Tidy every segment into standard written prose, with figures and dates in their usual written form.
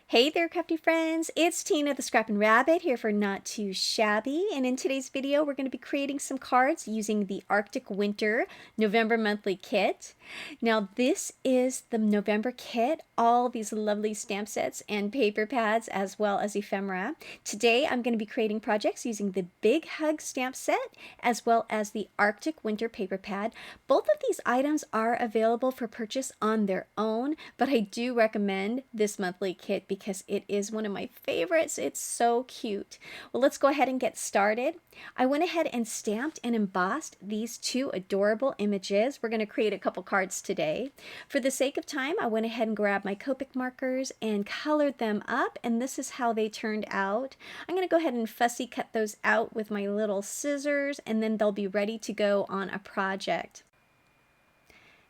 Hey there, crafty friends! It's Tina the Scrappin' Rabbit here for Not Too Shabby, and in today's video we're going to be creating some cards using the Arctic Winter November monthly kit. Now this is the November kit, all these lovely stamp sets and paper pads as well as ephemera. Today I'm going to be creating projects using the Big Hug stamp set as well as the Arctic Winter paper pad. Both of these items are available for purchase on their own, but I do recommend this monthly kit because it is one of my favorites. It's so cute. Well, let's go ahead and get started. I went ahead and stamped and embossed these two adorable images. We're going to create a couple cards today. For the sake of time, I went ahead and grabbed my Copic markers and colored them up, and this is how they turned out. I'm going to go ahead and fussy cut those out with my little scissors, and then they'll be ready to go on a project.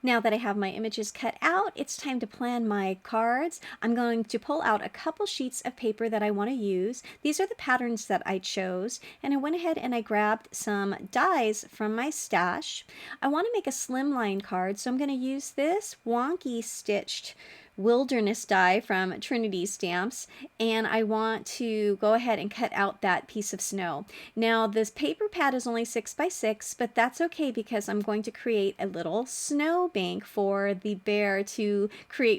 Now that I have my images cut out, it's time to plan my cards. I'm going to pull out a couple sheets of paper that I want to use. These are the patterns that I chose, and I went ahead and I grabbed some dies from my stash. I want to make a slimline card, so I'm going to use this wonky stitched wilderness die from Trinity Stamps, and I want to go ahead and cut out that piece of snow. Now this paper pad is only 6 by 6, but that's okay because I'm going to create a little snow bank for the bear to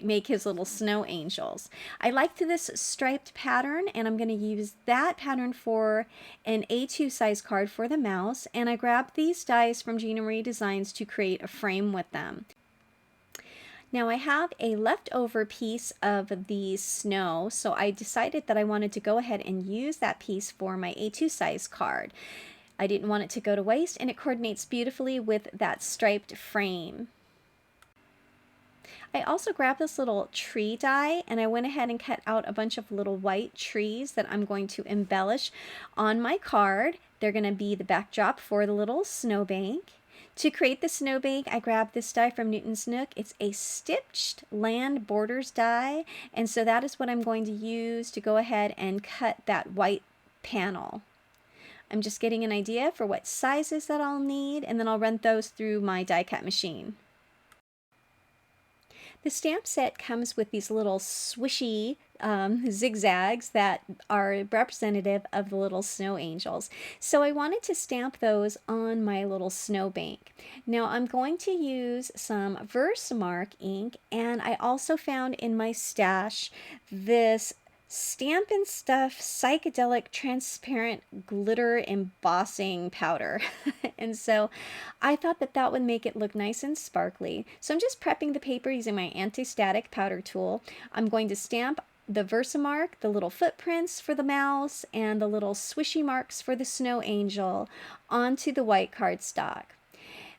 make his little snow angels. I liked this striped pattern, and I'm going to use that pattern for an A2 size card for the mouse, and I grabbed these dies from Gina Marie Designs to create a frame with them. Now I have a leftover piece of the snow, so I decided that I wanted to go ahead and use that piece for my A2 size card. I didn't want it to go to waste, and it coordinates beautifully with that striped frame. I also grabbed this little tree die, and I went ahead and cut out a bunch of little white trees that I'm going to embellish on my card. They're going to be the backdrop for the little snowbank. To create the snowbank, I grabbed this die from Newton's Nook. It's a stitched land borders die, and so that is what I'm going to use to go ahead and cut that white panel. I'm just getting an idea for what sizes that I'll need, and then I'll run those through my die cut machine. The stamp set comes with these little swishy zigzags that are representative of the little snow angels. So I wanted to stamp those on my little snowbank. Now I'm going to use some Versamark ink, and I also found in my stash this Stampin' Stuff psychedelic transparent glitter embossing powder. And so I thought that that would make it look nice and sparkly. So I'm just prepping the paper using my anti-static powder tool. I'm going to stamp the Versamark, the little footprints for the mouse, and the little swishy marks for the snow angel onto the white cardstock.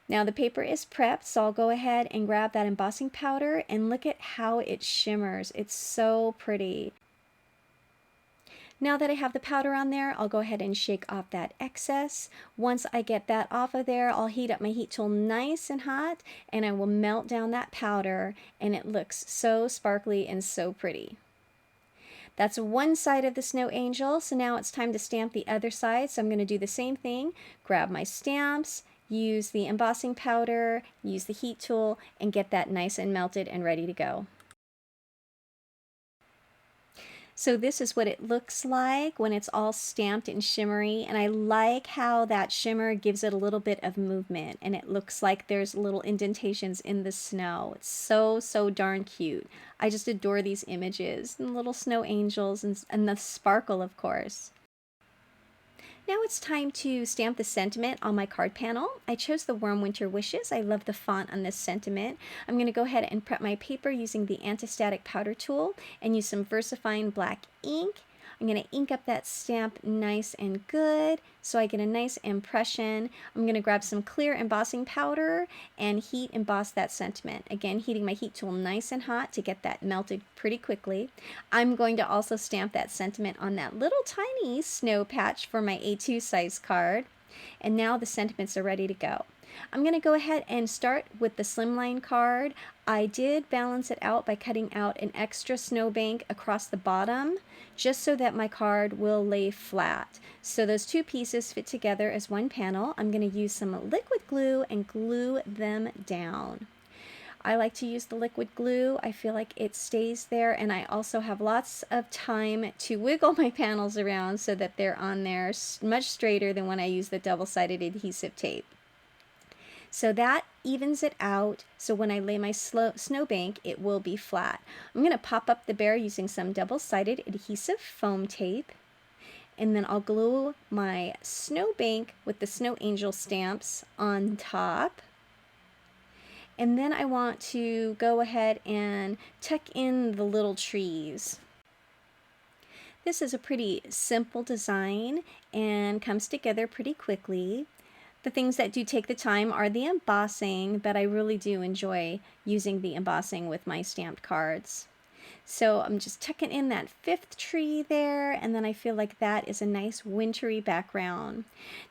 Now the paper is prepped, so I'll go ahead and grab that embossing powder, and look at how it shimmers. It's so pretty. Now that I have the powder on there, I'll go ahead and shake off that excess. Once I get that off of there, I'll heat up my heat tool nice and hot, and I will melt down that powder, and it looks so sparkly and so pretty. That's one side of the snow angel, so now it's time to stamp the other side. So I'm going to do the same thing, grab my stamps, use the embossing powder, use the heat tool, and get that nice and melted and ready to go. So this is what it looks like when it's all stamped and shimmery, and I like how that shimmer gives it a little bit of movement, and it looks like there's little indentations in the snow. It's so darn cute. I just adore these images, and little snow angels, and the sparkle, of course. Now it's time to stamp the sentiment on my card panel. I chose the Warm Winter Wishes. I love the font on this sentiment. I'm going to go ahead and prep my paper using the anti-static powder tool and use some VersaFine black ink. I'm going to ink up that stamp nice and good so I get a nice impression. I'm going to grab some clear embossing powder and heat emboss that sentiment. Again, heating my heat tool nice and hot to get that melted pretty quickly. I'm going to also stamp that sentiment on that little tiny snow patch for my A2 size card. And now the sentiments are ready to go. I'm going to go ahead and start with the slimline card. I did balance it out by cutting out an extra snowbank across the bottom just so that my card will lay flat. So those two pieces fit together as one panel. I'm going to use some liquid glue and glue them down. I like to use the liquid glue. I feel like it stays there, and I also have lots of time to wiggle my panels around so that they're on there much straighter than when I use the double-sided adhesive tape. So that evens it out, so when I lay my snowbank, it will be flat. I'm going to pop up the bear using some double-sided adhesive foam tape, and then I'll glue my snowbank with the snow angel stamps on top. And then I want to go ahead and tuck in the little trees. This is a pretty simple design and comes together pretty quickly. The things that do take the time are the embossing, but I really do enjoy using the embossing with my stamped cards. So I'm just tucking in that 5th tree there, and then I feel like that is a nice wintry background.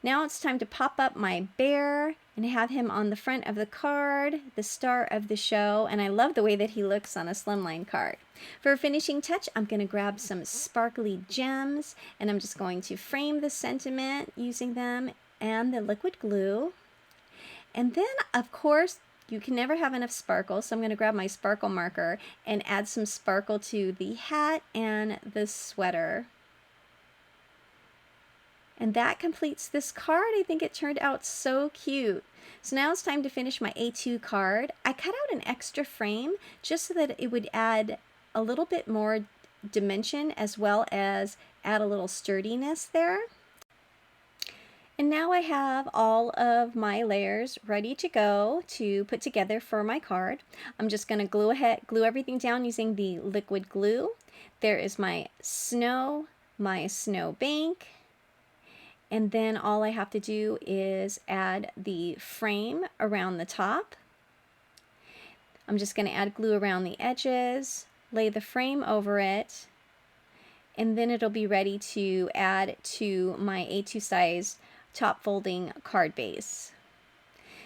Now it's time to pop up my bear and have him on the front of the card, the star of the show, and I love the way that he looks on a slimline card. For a finishing touch, I'm going to grab some sparkly gems, and I'm just going to frame the sentiment using them and the liquid glue. And then, of course, you can never have enough sparkle, so I'm going to grab my sparkle marker and add some sparkle to the hat and the sweater. And that completes this card. I think it turned out so cute. So now it's time to finish my A2 card. I cut out an extra frame just so that it would add a little bit more dimension as well as add a little sturdiness there. And now I have all of my layers ready to go to put together for my card. I'm just going to glue everything down using the liquid glue. There is my snow bank, and then all I have to do is add the frame around the top. I'm just going to add glue around the edges, lay the frame over it, and then it'll be ready to add to my A2 size top folding card base.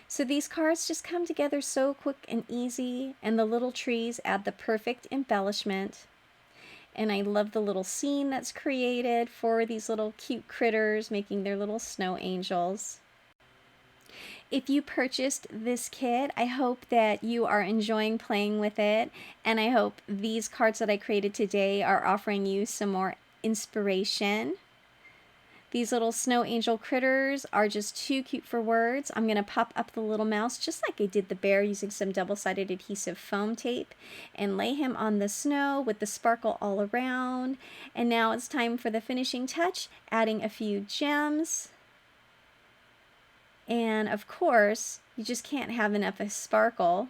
So these cards just come together so quick and easy, and the little trees add the perfect embellishment. And I love the little scene that's created for these little cute critters making their little snow angels. If you purchased this kit, I hope that you are enjoying playing with it, and I hope these cards that I created today are offering you some more inspiration. These little snow angel critters are just too cute for words. I'm going to pop up the little mouse just like I did the bear using some double-sided adhesive foam tape and lay him on the snow with the sparkle all around. And now it's time for the finishing touch, adding a few gems. And of course, you just can't have enough of sparkle.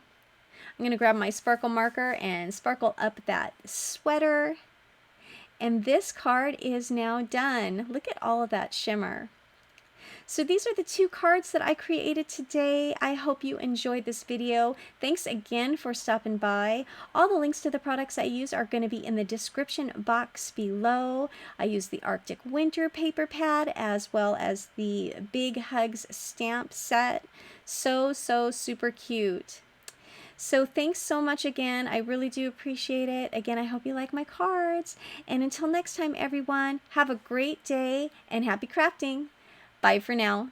I'm going to grab my sparkle marker and sparkle up that sweater. And this card is now done. Look at all of that shimmer. So these are the 2 cards that I created today. I hope you enjoyed this video. Thanks again for stopping by. All the links to the products I use are going to be in the description box below. I use the Arctic Winter paper pad as well as the Big Hugs stamp set. So super cute. So thanks so much again. I really do appreciate it. Again, I hope you like my cards. And until next time, everyone, have a great day and happy crafting. Bye for now.